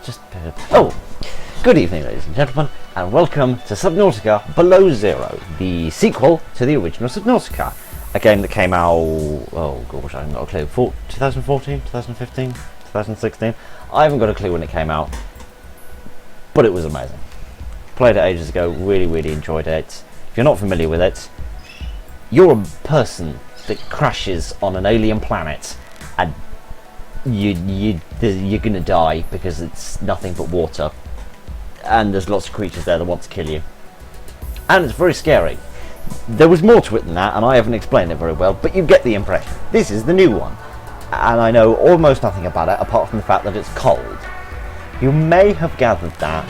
just... Oh! Good evening, ladies and gentlemen, and welcome to Subnautica Below Zero, the sequel to the original Subnautica. A game that came out... oh gosh, I haven't got a clue. 2014? 2015? 2016? I haven't got a clue when it came out, but it was amazing. Played it ages ago, really enjoyed it. If you're not familiar with it, you're a person that crashes on an alien planet and you're gonna die because it's nothing but water, and there's lots of creatures there that want to kill you, and it's very scary. There was more to it than that, and I haven't explained it very well, but you get the impression. This is the new one, and I know almost nothing about it apart from the fact that it's cold. You may have gathered that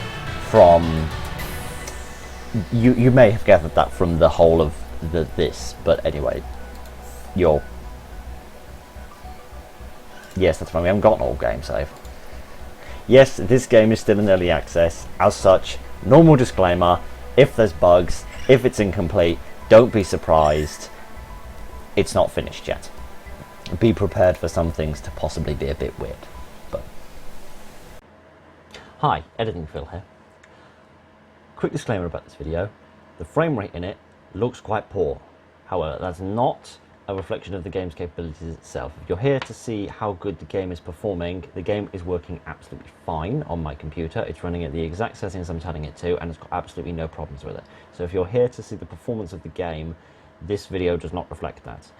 from you may have gathered that from the whole of this, but anyway, yes, that's fine. We haven't got an old game save. Yes, this game is still in early access. As such, normal disclaimer: if there's bugs, if it's incomplete, don't be surprised. It's not finished yet. Be prepared for some things to possibly be a bit weird. But hi, Editing Phil here. Quick disclaimer about this video: the frame rate in it looks quite poor. However, that's not a reflection of the game's capabilities itself. If you're here to see how good the game is performing, the game is working absolutely fine on my computer. It's running at the exact settings I'm telling it to, and it's got absolutely no problems with it. So if you're here to see the performance of the game, this video does not reflect that.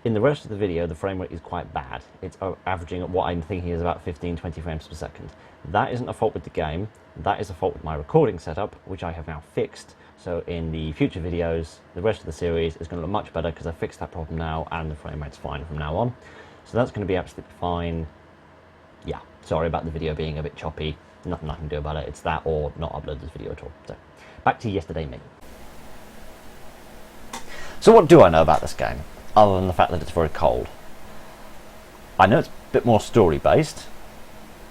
In the rest of the video, the frame rate is quite bad. It's averaging at what I'm thinking is about 15-20 frames per second. That isn't a fault with the game, that is a fault with my recording setup, which I have now fixed. So in the future videos, the rest of the series is going to look much better because I fixed that problem now, and the frame rate's fine from now on. So that's going to be absolutely fine. Yeah, sorry about the video being a bit choppy. Nothing I can do about it. It's that or not upload this video at all. So back to yesterday me. So what do I know about this game, other than the fact that it's very cold? I know it's a bit more story based.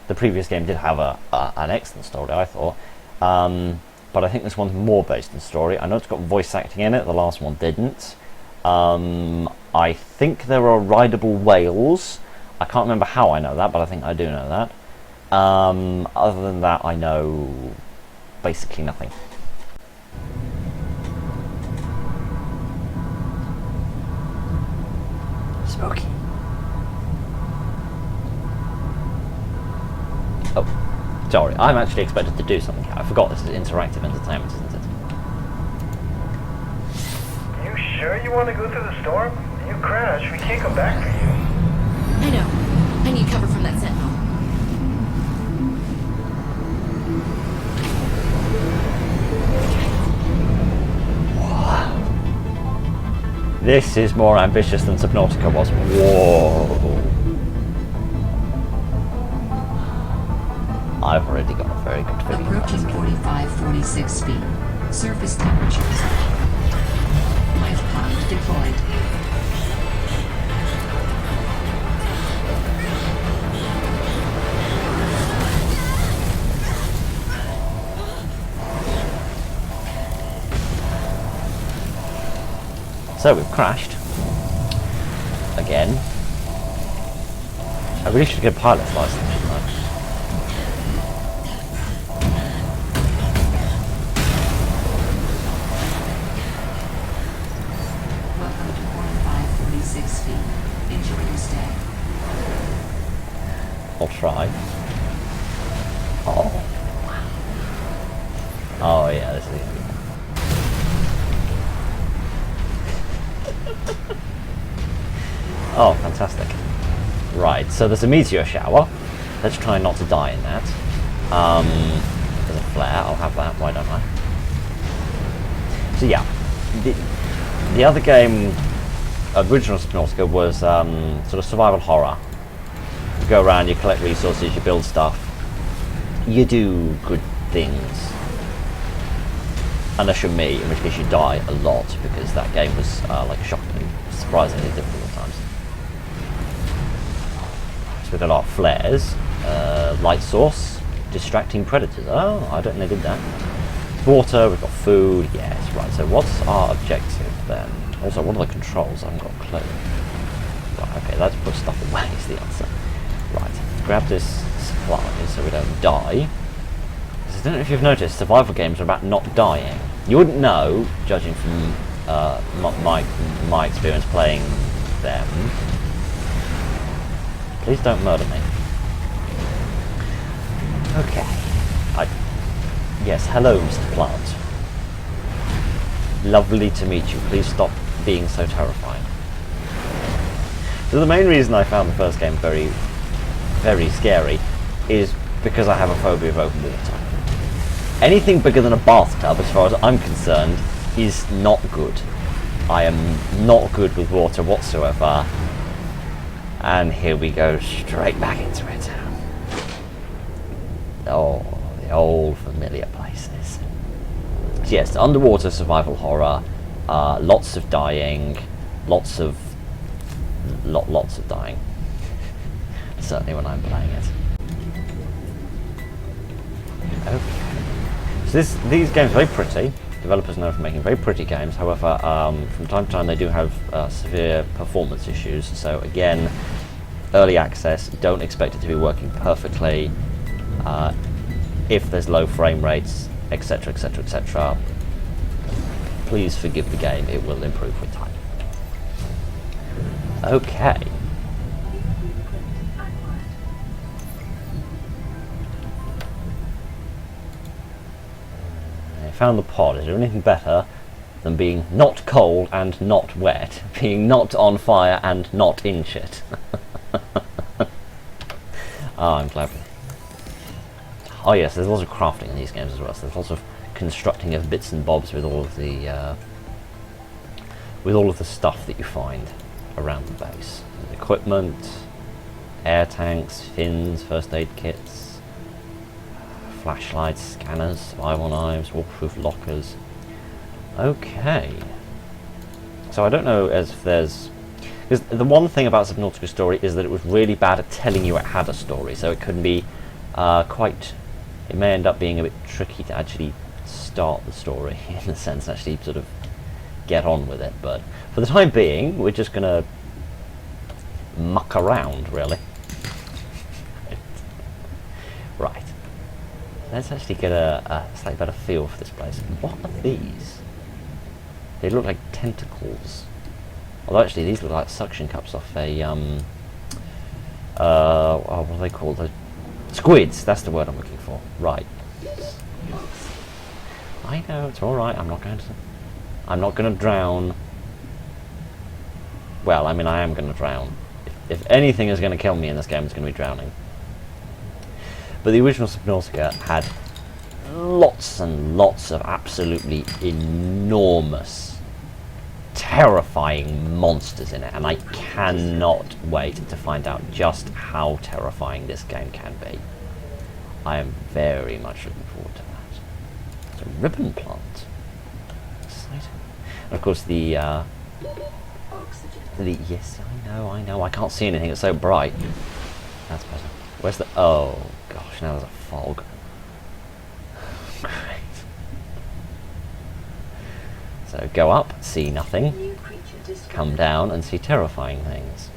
The previous game did have an excellent story, I thought. But I think this one's more based in story. I know it's got voice acting in it, the last one didn't. I think there are rideable whales. I can't remember how I know that, but I think I do know that. Other than that, I know basically nothing. Smoky. Oh. Sorry, I'm actually expected to do something. I forgot this is interactive entertainment, isn't it? You sure you want to go through the storm? You crash, we can't come back for you. I know. I need cover from that sentinel. Wow. This is more ambitious than Subnautica was. Whoa. I've already got a very good feeling. Approaching 45-46 feet. Surface temperatures. Life pod deployed. So we've crashed. Again. I really should get a pilot's license, shouldn't I? I'll try. Oh. Oh yeah, this is easy. Oh, fantastic. Right, so there's a meteor shower. Let's try not to die in that. There's a flare, I'll have that, why don't I? So yeah, the other game, original Subnautica, was sort of survival horror. You go around, you collect resources, you build stuff, you do good things. Unless you're me, in which case you die a lot, because that game was like shockingly, surprisingly difficult at times. So we've got our flares, light source, distracting predators. Oh, I don't think they did that. Water, we've got food, yes, right. So what's our objective then? Also, what are the controls? I haven't got a clue. Right, okay, let's put stuff away is the answer. Right. grab this supply so we don't die. Because I don't know if you've noticed, survival games are about not dying. You wouldn't know, judging from my experience playing them. Please don't murder me. Okay. Yes, hello, Mr. Plant. Lovely to meet you. Please stop being so terrifying. So the main reason I found the first game very, very scary is because I have a phobia of open water. Anything bigger than a bathtub, as far as I'm concerned, is not good. I am not good with water whatsoever. And here we go straight back into it. Oh, the old familiar places. So yes, underwater survival horror, lots of dying, lots of dying. Certainly when I'm playing it. Okay. So these games are very pretty. Developers know from making very pretty games. However, from time to time they do have severe performance issues. So again, early access. Don't expect it to be working perfectly. If there's low frame rates, etc., etc., etc., please forgive the game. It will improve with time. Okay. I found the pod. Is there anything better than being not cold and not wet? Being not on fire and not in shit? Oh, I'm clever. Oh yes, there's lots of crafting in these games as well. So there's lots of constructing of bits and bobs with all of the stuff that you find around the base. There's equipment, air tanks, fins, first aid kits, flashlights, scanners, survival knives, waterproof lockers. Okay. So I don't know if there's... Because the one thing about Subnautica Story is that it was really bad at telling you it had a story, so it can be quite... It may end up being a bit tricky to actually start the story, in a sense, and actually sort of get on with it, but for the time being, we're just going to muck around, really. Right. Let's actually get a slightly better feel for this place. What are these? They look like tentacles. Although actually these look like suction cups off a, oh, what are they called? The squids, that's the word I'm looking for. Right. I know, it's alright, I'm not going to drown. Well, I mean, I am going to drown. If anything is going to kill me in this game, it's going to be drowning. But the original Subnautica had lots and lots of absolutely enormous, terrifying monsters in it, and I cannot wait to find out just how terrifying this game can be. I am very much looking forward to that. It's a ribbon plant. Exciting. And of course the yes, I know, I can't see anything, it's so bright. That's better. Where's the... Oh, gosh, now there's a fog. Great. So go up, see nothing. Come down and see terrifying things.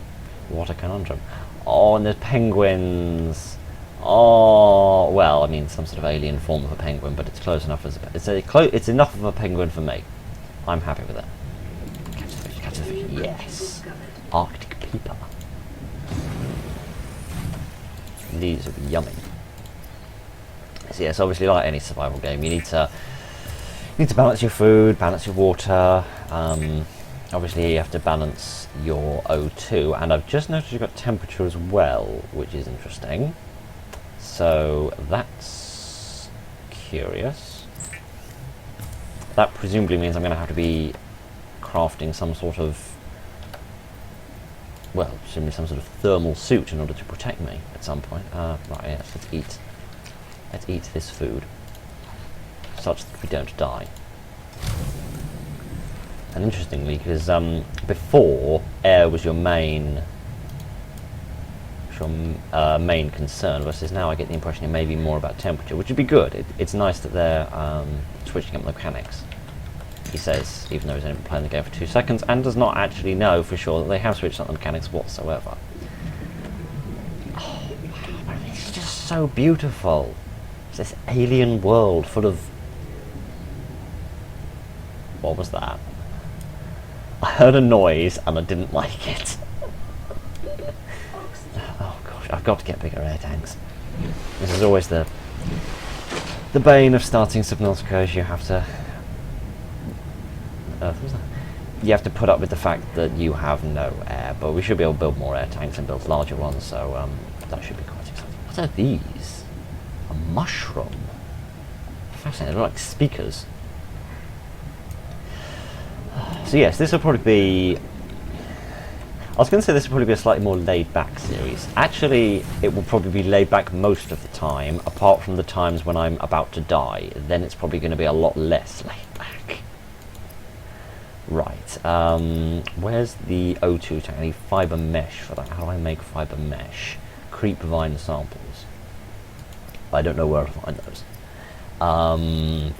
What a conundrum. Oh, and there's penguins. Oh, well, I mean, some sort of alien form of a penguin, but it's close enough as a... It's enough of a penguin for me. I'm happy with it. Catch the fish, catch the fish. Yes. Arctic peeper. These would be yummy. So yes, obviously, like any survival game, you need to balance your food, balance your water. Obviously, you have to balance your O2, and I've just noticed you've got temperature as well, which is interesting. So that's curious. That presumably means I'm going to have to be crafting some sort of, well, presumably some sort of thermal suit in order to protect me at some point. Right, yes, let's eat. Let's eat this food, such that we don't die. And interestingly, because before air was your main concern, versus now I get the impression it may be more about temperature, which would be good. It's nice that they're switching up the mechanics. He says, even though he's only been playing the game for 2 seconds, and does not actually know for sure that they have switched up the mechanics whatsoever. Oh, wow. so beautiful. It's this alien world full of... What was that? I heard a noise and I didn't like it. Oh gosh, I've got to get bigger air tanks. This is always the bane of starting Subnautica, is you have to... what was that? You have to put up with the fact that you have no air, but we should be able to build more air tanks and build larger ones, so that should be quite exciting. What are these? A mushroom? Fascinating, they're like speakers. So yes, this will probably be... I was going to say this will probably be a slightly more laid-back series. Actually, it will probably be laid back most of the time, apart from the times when I'm about to die. Then it's probably going to be a lot less laid back. Right, where's the O2 tank? I need fibre mesh for that. How do I make fibre mesh? Creep vine samples. I don't know where to find those.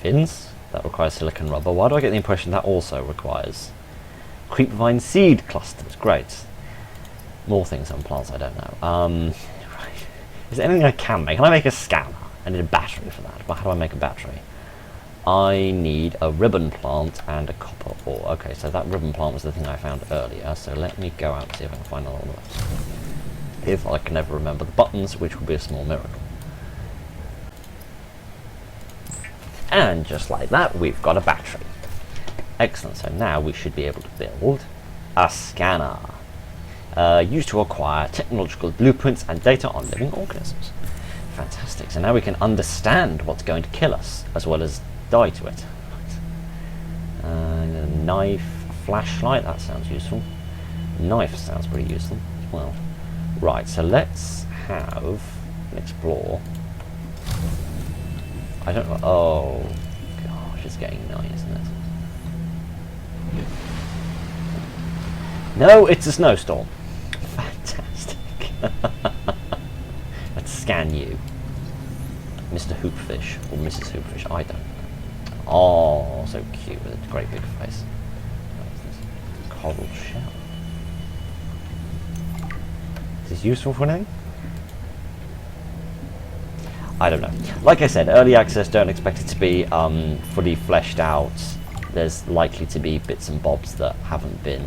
Fins? That requires silicon rubber. Why do I get the impression that also requires creep vine seed clusters? Great. More things on plants I don't know. Right. Is there anything I can make? Can I make a scanner? I need a battery for that. But how do I make a battery? I need a ribbon plant and a copper ore. Okay, so that ribbon plant was the thing I found earlier. So let me go out and see if I can find another one of those. If I can ever remember the buttons, which would be a small miracle. And just like that, we've got a battery. Excellent, so now we should be able to build a scanner. Used to acquire technological blueprints and data on living organisms. Fantastic, so now we can understand what's going to kill us, as well as die to it. A knife, a flashlight, that sounds useful. Knife sounds pretty useful as well. Right, so let's have an explore. I don't know. Oh gosh, it's getting nice, isn't it? No, it's a snowstorm. Fantastic. Let's scan you, Mr. Hoopfish or Mrs. Hoopfish. I don't know. Oh, so cute with a great big face. What's this? Coral shell. Is this useful for anything? I don't know. Like I said, early access, don't expect it to be fully fleshed out. There's likely to be bits and bobs that haven't been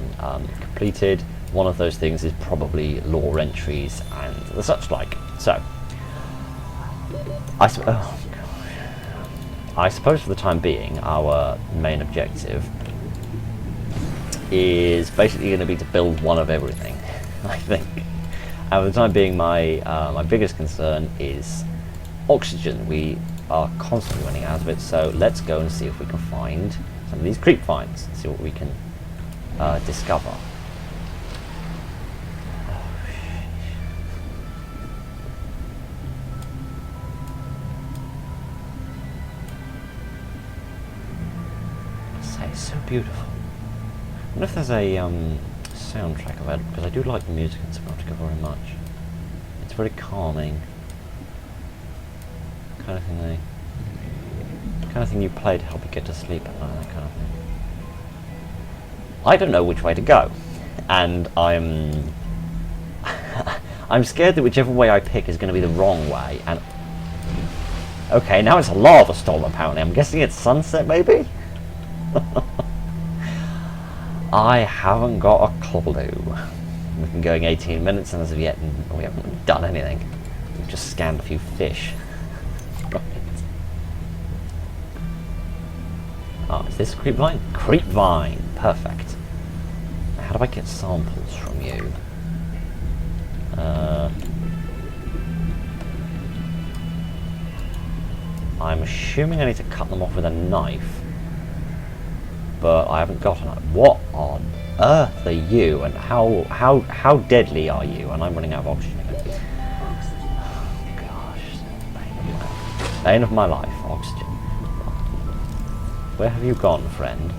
completed. One of those things is probably lore entries and the such like. So, I suppose for the time being, our main objective is basically going to be to build one of everything, I think. And for the time being, my biggest concern is oxygen. We are constantly running out of it, so let's go and see if we can find some of these creep vines and see what we can discover. It's so beautiful. I wonder if there's a soundtrack available, because I do like the music in Subnautica very much. It's very calming. Kind of thing you play to help you get to sleep at night, that kind of thing. I don't know which way to go, and I'm scared that whichever way I pick is going to be the wrong way. And okay, now it's a lava storm apparently. I'm guessing it's sunset, maybe. I haven't got a clue. We've been going 18 minutes, and as of yet, we haven't done anything. We've just scanned a few fish. Right. Oh, is this a creep vine? Creep vine! Perfect. How do I get samples from you? I'm assuming I need to cut them off with a knife. But I haven't got a knife. What on earth are you? And how deadly are you? And I'm running out of oxygen again. Oh gosh. Bane of my life. Oxygen. Where have you gone, friend?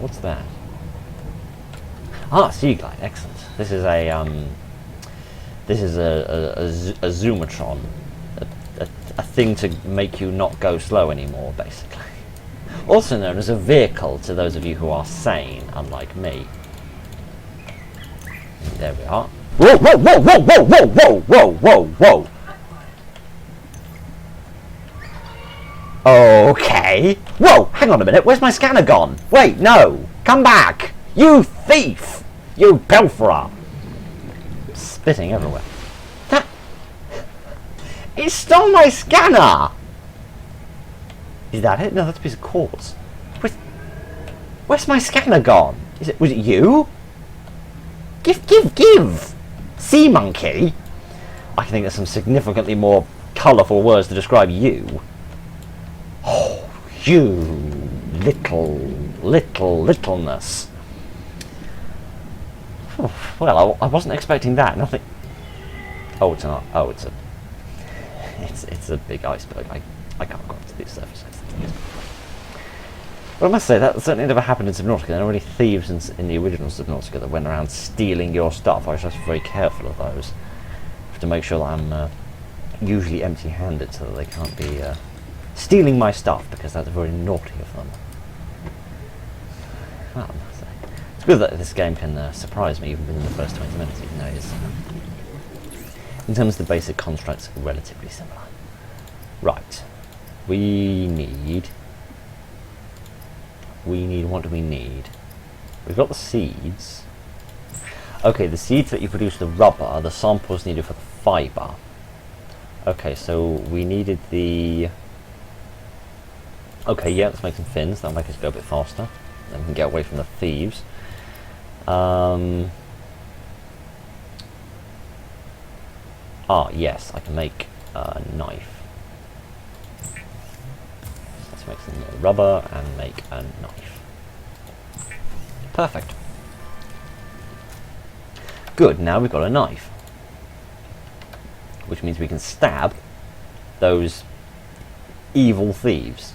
What's that? Ah, sea glide. Excellent. This is a zoomatron, a thing to make you not go slow anymore, basically. Also known as a vehicle to those of you who are sane, unlike me. There we are. Whoa, whoa, whoa, whoa, whoa, whoa, whoa, whoa, whoa, whoa. Okay. Whoa, hang on a minute. Where's my scanner gone? Wait, no. Come back. You thief. You pilferer. Spitting everywhere. That... It stole my scanner. Is that it? No, that's a piece of quartz. Where's my scanner gone? Was it you? Give! Sea monkey? I can think there's some significantly more colourful words to describe you. Oh, you littleness. Well, I wasn't expecting that. Nothing. Oh, it's not. Oh, it's a big iceberg. I can't go to the surface. But I must say, that certainly never happened in Subnautica. There were any thieves in the original Subnautica that went around stealing your stuff. I was just very careful of those. I have to make sure that I'm usually empty-handed so that they can't be stealing my stuff, because that's very naughty of them. Well, it's good that this game can surprise me even within the first 20 minutes, even though it's, in terms of the basic constructs, relatively similar. Right. We need, what do we need? We've got the seeds. Okay, the seeds that you produce the rubber are the samples needed for the fibre. Okay, so we needed the... Okay, yeah, let's make some fins. That'll make us go a bit faster. Then we can get away from the thieves. Yes, I can make a knife. Let's make some more rubber and make a knife. Perfect. Good, now we've got a knife. Which means we can stab those evil thieves.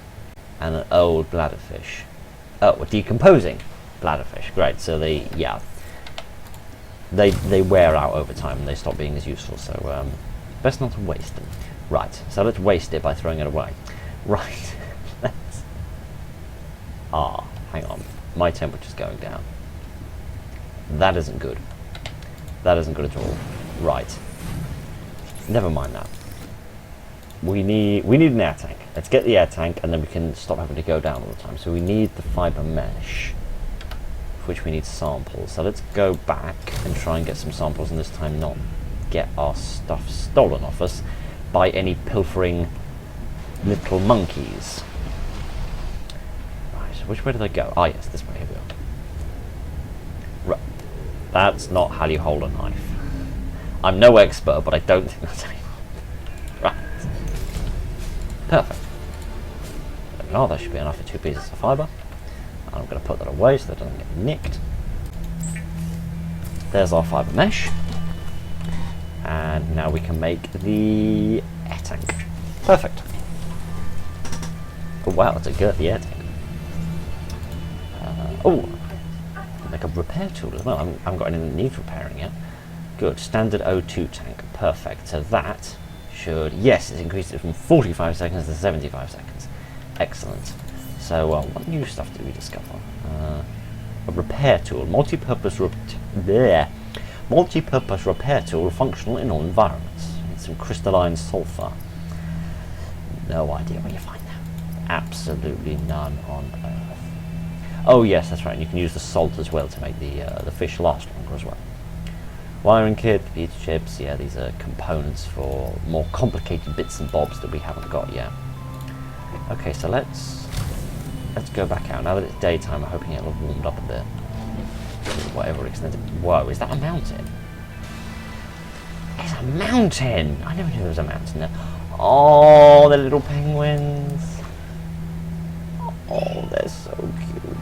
And an old bladderfish. Oh, a decomposing bladderfish. Great, so they wear out over time and they stop being as useful, so best not to waste them. Right, so let's waste it by throwing it away. Right, let's... hang on. My temperature's going down. That isn't good. That isn't good at all. Right. Never mind that. We need an air tank. Let's get the air tank and then we can stop having to go down all the time. So we need the fibre mesh, for which we need samples. So let's go back and try and get some samples, and this time not get our stuff stolen off us by any pilfering little monkeys. Right, which way do they go? Ah, yes, this way. Here we go. Right. That's not how you hold a knife. I'm no expert, but I don't think that's how you... Right. Perfect. There we are, that should be enough for 2 pieces of fibre. I'm going to put that away so that it doesn't get nicked. There's our fibre mesh. And now we can make the air tank. Perfect. Oh wow, it's a girthy air tank. Make a repair tool as well. I haven't got anything that needs repairing yet. Good, standard O2 tank. Perfect. So that should, yes, it's increased it from 45 seconds to 75 seconds. Excellent. So, what new stuff did we discover? A repair tool, multi-purpose repair tool, functional in all environments. And some crystalline sulfur. No idea where you find that. Absolutely none on Earth. Oh yes, that's right. And you can use the salt as well to make the fish last longer as well. Wiring kit, pizza chips. Yeah, these are components for more complicated bits and bobs that we haven't got yet. Okay, so let's go back out. Now that it's daytime, I'm hoping it'll have warmed up a bit. Whatever extent. Whoa, is that a mountain? It's a mountain! I never knew there was a mountain there. Oh, the little penguins. Oh, they're so cute.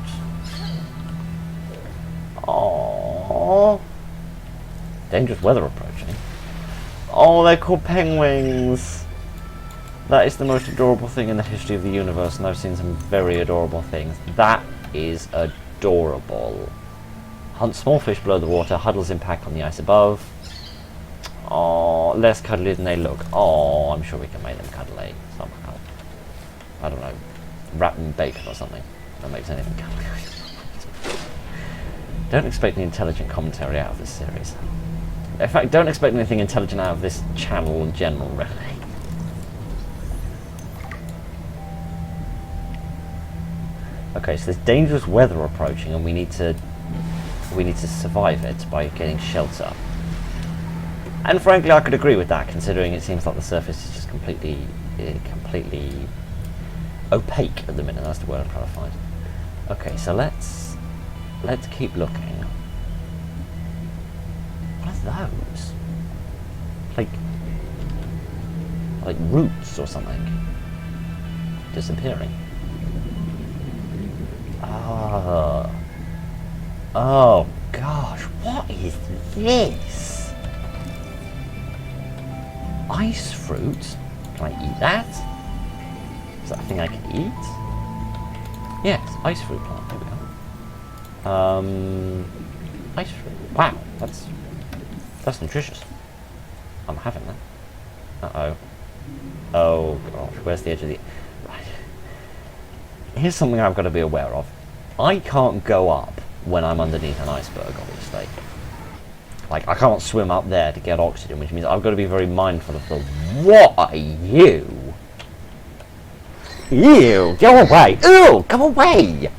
Oh. Dangerous weather approaching. Oh, they're called penguins. That is the most adorable thing in the history of the universe, and I've seen some very adorable things. That is adorable. Hunt small fish below the water, huddles impact on the ice above. Oh, less cuddly than they look. Oh, I'm sure we can make them cuddly somehow. I don't know, wrap them in bacon or something. That makes anything cuddly. Don't expect any intelligent commentary out of this series. In fact, don't expect anything intelligent out of this channel in general, really. Okay, so there's dangerous weather approaching, and we need to survive it by getting shelter. And frankly, I could agree with that, considering it seems like the surface is just completely opaque at the minute. That's the word I'm trying to find. Okay, so let's keep looking. What are those? Like roots or something disappearing. Oh gosh, what is this? Ice fruit? Can I eat that? Is that a thing I can eat? Yes, ice fruit plant, there we are. Ice fruit. Wow, that's nutritious. I'm having that. Uh-oh. Oh gosh, where's the edge of the... Right. Here's something I've got to be aware of. I can't go up when I'm underneath an iceberg, obviously. Like, I can't swim up there to get oxygen, which means I've got to be very mindful of the... What are you? Ew, go away! Ew, go away!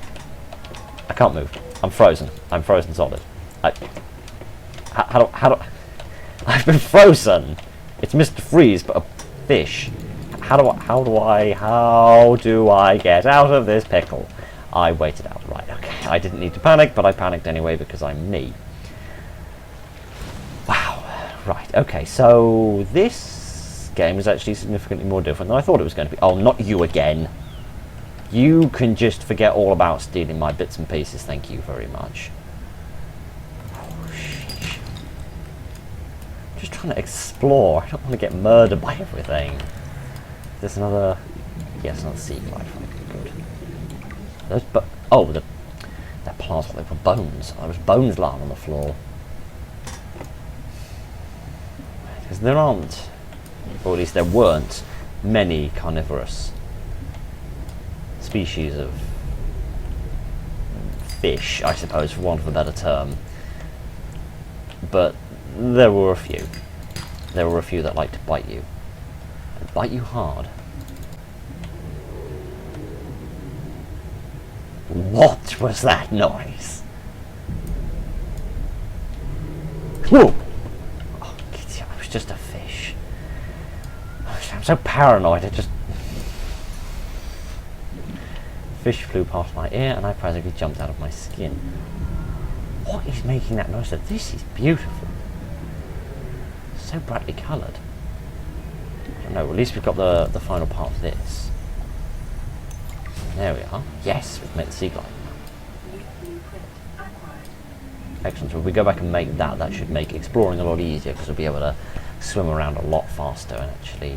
I can't move. I'm frozen. I'm frozen solid. How do... I've been frozen! It's Mr. Freeze, but a fish. How do I get out of this pickle? I waited out. Right, okay. I didn't need to panic, but I panicked anyway because I'm me. Wow. Right, okay. So this game is actually significantly more different than I thought it was going to be. Oh, not you again. You can just forget all about stealing my bits and pieces. Thank you very much. Oh, sheesh. Just trying to explore. I don't want to get murdered by everything. There's another... Yes, another sea glide. Good. Those that plants like they were bones. There was bones lying on the floor. Because there aren't, or at least there weren't, many carnivorous species of fish, I suppose, for want of a better term. But there were a few. There were a few that liked to bite you. And bite you hard. What was that noise? Whoa! Oh, Kitty, I was just a fish. I'm so paranoid, I just... Fish flew past my ear and I practically jumped out of my skin. What is making that noise? This is beautiful. So brightly coloured. I don't know, at least we've got the final part of this. There we are. Yes, we've made the sea glide. Excellent. So if we go back and make that, that should make exploring a lot easier because we'll be able to swim around a lot faster and actually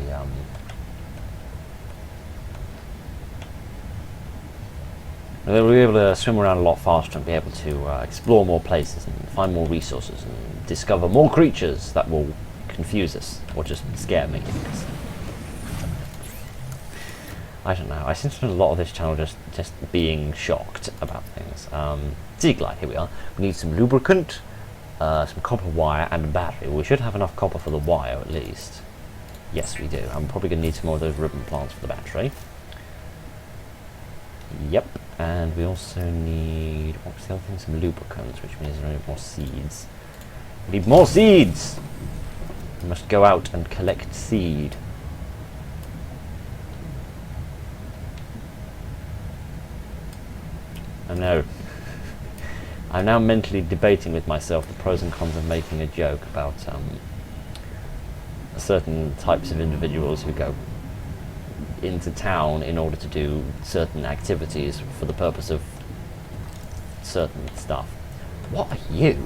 we'll be able to swim around a lot faster and be able to explore more places and find more resources and discover more creatures that will confuse us or just scare me. I don't know. I seem to spend a lot of this channel just being shocked about things. Sea glide, here we are. We need some lubricant, some copper wire, and a battery. We should have enough copper for the wire, at least. Yes, we do. I'm probably going to need some more of those ribbon plants for the battery. Yep. And we also need... What's the other thing? Some lubricants, which means we need more seeds. We need more seeds! We must go out and collect seed. I know. I'm now mentally debating with myself the pros and cons of making a joke about certain types of individuals who go into town in order to do certain activities for the purpose of certain stuff. What are you?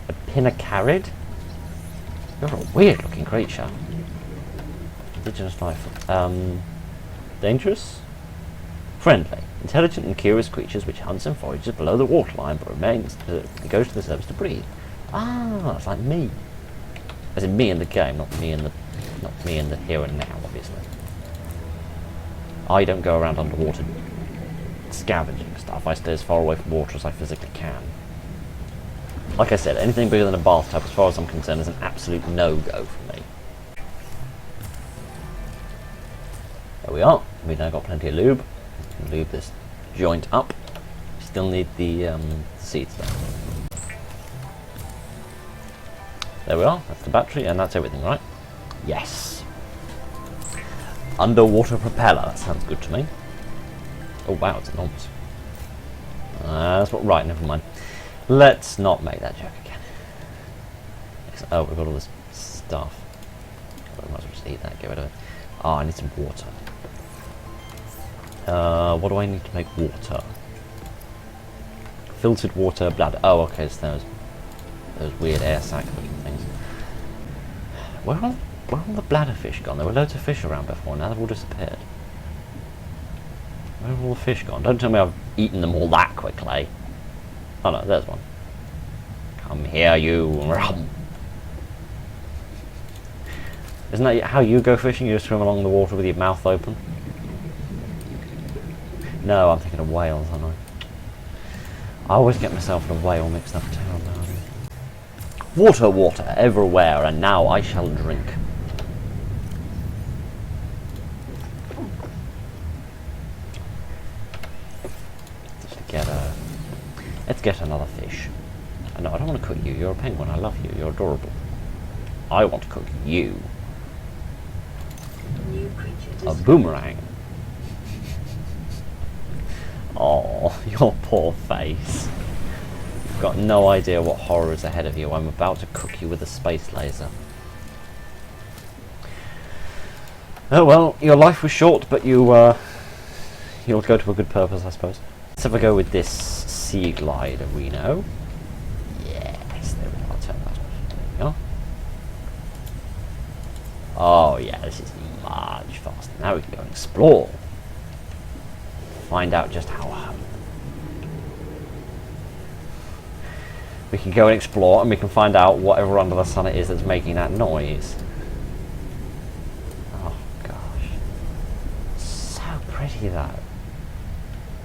A pinacarid? You're a weird looking creature. Indigenous life. Dangerous? Friendly, intelligent and curious creatures which hunts and forages below the waterline but goes to the surface to breathe. Ah, it's like me. As in me in the game, not me in the here and now, obviously. I don't go around underwater scavenging stuff. I stay as far away from water as I physically can. Like I said, anything bigger than a bathtub, as far as I'm concerned, is an absolute no-go for me. There we are. We've now got plenty of lube. We can lube this joint up. Still need the seats though. There we are. That's the battery, and that's everything, right? Yes. Underwater propeller. That sounds good to me. Oh wow, it's enormous. That's what. Right, never mind. Let's not make that joke again. Oh, we've got all this stuff. I might as well just eat that. Get rid of it. Oh, I need some water. What do I need to make water? Filtered water, bladder. Oh, okay, so those weird air sac looking things. Where are all the bladder fish gone? There were loads of fish around before, now they've all disappeared. Where have all the fish gone? Don't tell me I've eaten them all that quickly. Oh no, there's one. Come here, you. Isn't that how you go fishing? You just swim along the water with your mouth open? No, I'm thinking of whales, aren't I? I always get myself and a whale mixed up too. Water, water, everywhere, and now I shall drink. Let's get another fish. No, I don't want to cook you. You're a penguin. I love you. You're adorable. I want to cook you. A boomerang. Oh, your poor face. You've got no idea what horror is ahead of you. I'm about to cook you with a space laser. Oh well, your life was short, but you'll go to a good purpose, I suppose. Let's have a go with this sea glider, Reno. Yes, there we are. Turn that off. There we go. Oh yeah, this is much faster. Now we can go and explore. Find out just how we can go and explore, and we can find out whatever under the sun it is that's making that noise. Oh gosh, so pretty though.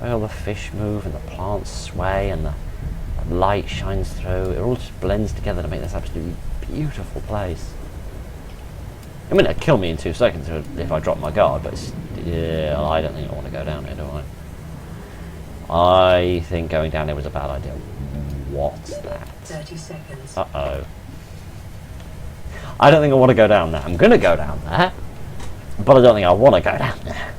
All the fish move and the plants sway and the light shines through. It all just blends together to make this absolutely beautiful place. I mean, it'd kill me in 2 seconds if I drop my guard, but it's, yeah, I don't think I want to go down there, do I? I think going down there was a bad idea. What's that? 30 seconds. Uh-oh. I don't think I want to go down there. I'm going to go down there, but I don't think I want to go down there.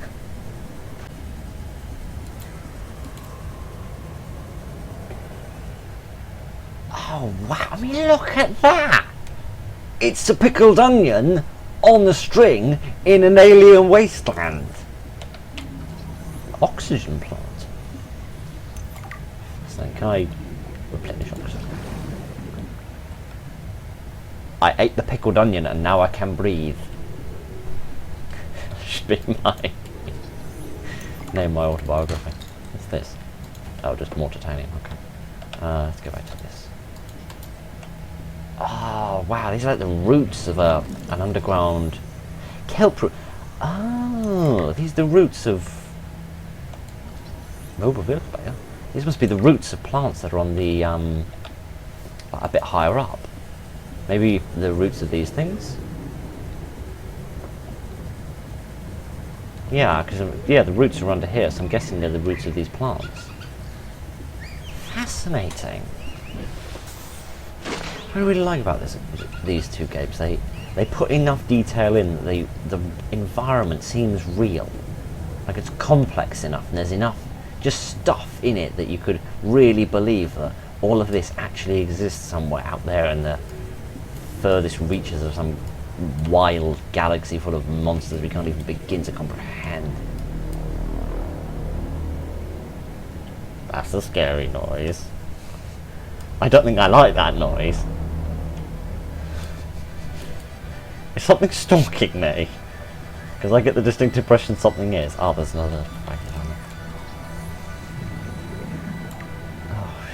Oh, wow. I mean, look at that. It's a pickled onion on the string in an alien wasteland. Oxygen plant. So can I replenish oxygen? I ate the pickled onion and now I can breathe. Should be my name my autobiography. What's this? Oh, just more titanium. Okay. Let's go back to this. Oh wow, these are like the roots of an underground kelp root. Oh, these are the roots of mobile vehicle. Yeah. These must be the roots of plants that are on the a bit higher up. Maybe the roots of these things. Yeah, because yeah, the roots are under here, so I'm guessing they're the roots of these plants. Fascinating. What I really like about these two games, they put enough detail in that the environment seems real. Like it's complex enough, and there's enough just stuff in it that you could really believe that all of this actually exists somewhere out there in the furthest reaches of some wild galaxy full of monsters we can't even begin to comprehend. That's a scary noise. I don't think I like that noise. Is something stalking me? Because I get the distinct impression something is. Oh, there's another packet on there. Oh,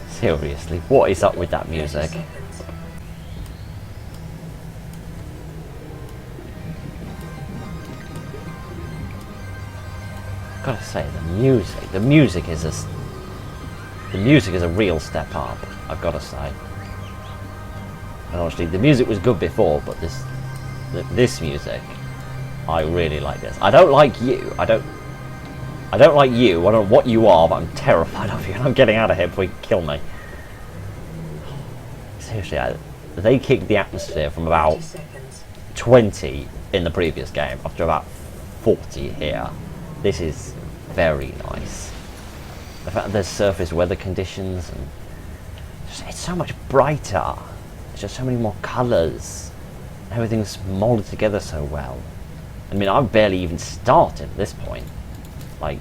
shit. Seriously, what is up with that music? Gotta say, the music is just... The music is a real step up, I've got to say. And honestly, the music was good before, but this music, I really like this. I don't like you. I don't like you. I don't know what you are, but I'm terrified of you, and I'm getting out of here before you kill me. Seriously, they kicked the atmosphere from about 20 in the previous game up to about 40 here. This is very nice. The fact that there's surface weather conditions, and it's so much brighter. There's just so many more colours. Everything's molded together so well. I mean, I've barely even started at this point. Like,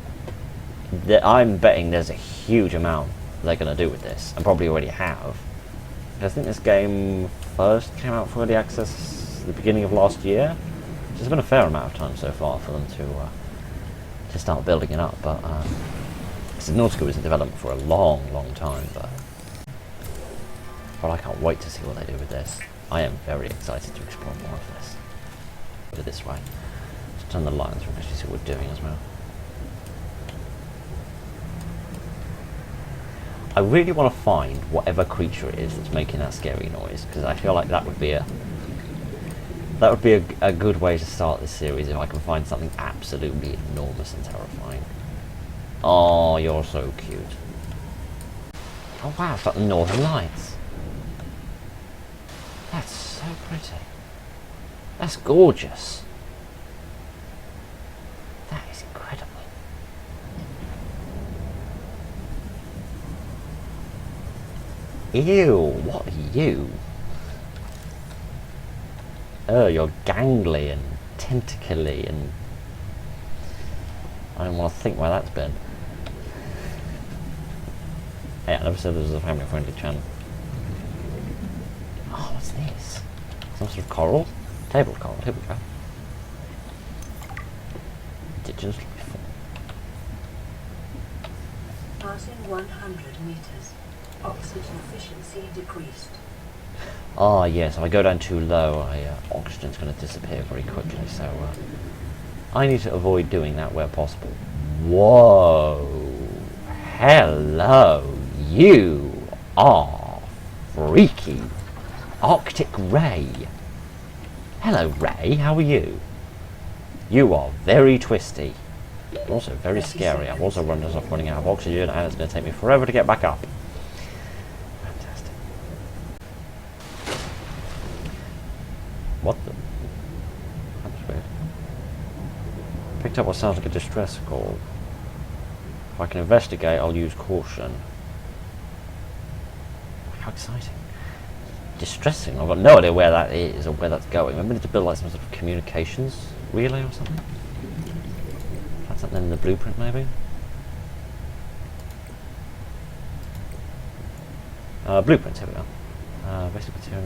I'm betting there's a huge amount they're going to do with this, and probably already have. I think this game first came out for early access at the beginning of last year. There's been a fair amount of time so far for them to start building it up, but Subnautica was in development for a long time, but I can't wait to see what they do with this. I am very excited to explore more of this. Put it this way. Just turn the lights on, actually see what we're doing as well. I really want to find whatever creature it is that's making that scary noise, because I feel like that would be a good way to start this series if I can find something absolutely enormous and terrifying. Oh, you're so cute. Oh wow, it's like the Northern Lights. That's so pretty. That's gorgeous. That is incredible. Ew, what are you? Oh, you're gangly and tentacly, and I don't want to think where that's been. Hey, I never said this was a family-friendly channel. Oh, what's this? Some sort of coral? Table coral, here we go. Indigenous life form. Passing 100 meters. Oxygen efficiency decreased. Ah, yes, if I go down too low, oxygen's going to disappear very quickly, so I need to avoid doing that where possible. Whoa! Hello! You are freaky! Arctic Ray! Hello, Ray, how are you? You are very twisty. Also very scary. I've also running out of oxygen, and it's going to take me forever to get back up. What the? That's weird. Picked up what sounds like a distress call. If I can investigate, I'll use caution. How exciting. Distressing. I've got no idea where that is or where that's going. Maybe I need to build like some sort of communications relay or something. That's something in the blueprint, maybe? Blueprints, here we go. Basic material.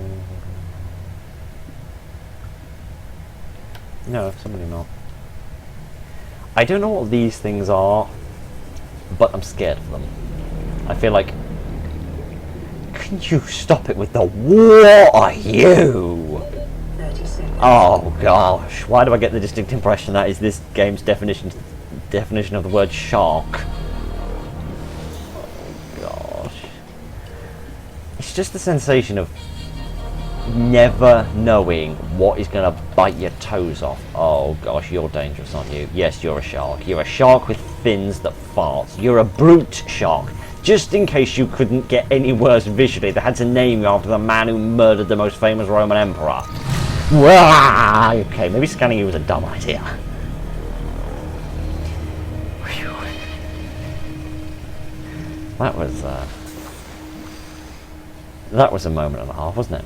No, somebody not. I don't know what these things are, but I'm scared of them. I feel like... Can you stop it with the... What are you? 30 seconds. Oh gosh, why do I get the distinct impression that is this game's definition of the word shark? Oh gosh. It's just the sensation of never knowing what is going to bite your toes off. Oh gosh, you're dangerous, aren't you? Yes, you're a shark. You're a shark with fins that farts. You're a brute shark. Just in case you couldn't get any worse visually, they had to name you after the man who murdered the most famous Roman emperor. Wah! Okay, maybe scanning you was a dumb idea. Whew. That was a moment and a half, wasn't it?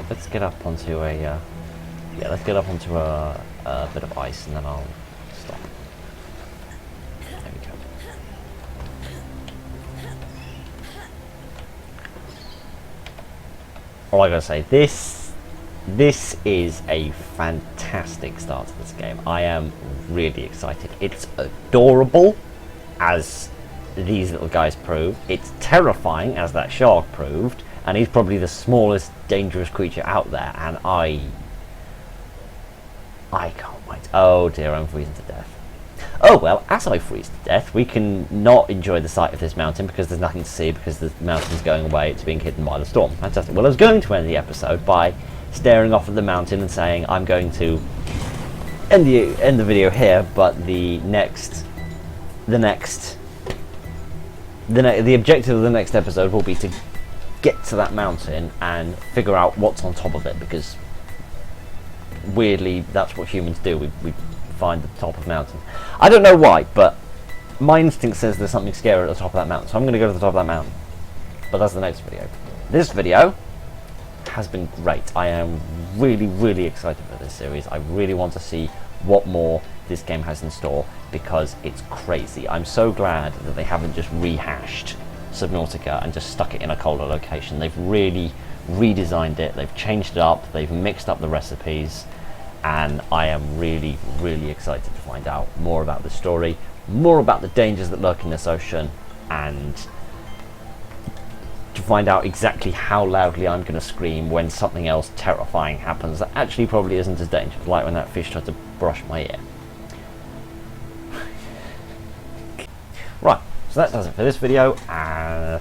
Let's get up onto a let's get up onto a bit of ice, and then I'll stop. There we go. All I gotta say, this is a fantastic start to this game. I am really excited. It's adorable, as these little guys prove. It's terrifying, as that shark proved. And he's probably the smallest dangerous creature out there, and I can't Oh dear, I'm freezing to death. Oh well, as I freeze to death, we can not enjoy the sight of this mountain because there's nothing to see because the mountain's going away, it's being hidden by the storm. Fantastic. Well, I was going to end the episode by staring off at the mountain and saying I'm going to end the video here, but the objective of the next episode will be to get to that mountain and figure out what's on top of it, because weirdly that's what humans do. We find the top of mountains. I don't know why, but my instinct says there's something scary at the top of that mountain, so I'm going to go to the top of that mountain. But that's the next video. This video has been great. I am really excited for this series. I really want to see what more this game has in store because it's crazy. I'm so glad that they haven't just rehashed Subnautica and just stuck it in a colder location. They've really redesigned it, they've changed it up, they've mixed up the recipes, and I am really excited to find out more about the story, more about the dangers that lurk in this ocean, and to find out exactly how loudly I'm going to scream when something else terrifying happens that actually probably isn't as dangerous, like when that fish tried to brush my ear. Right, so that does it for this video.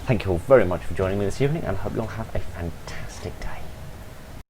Thank you all very much for joining me this evening, and I hope you all have a fantastic day.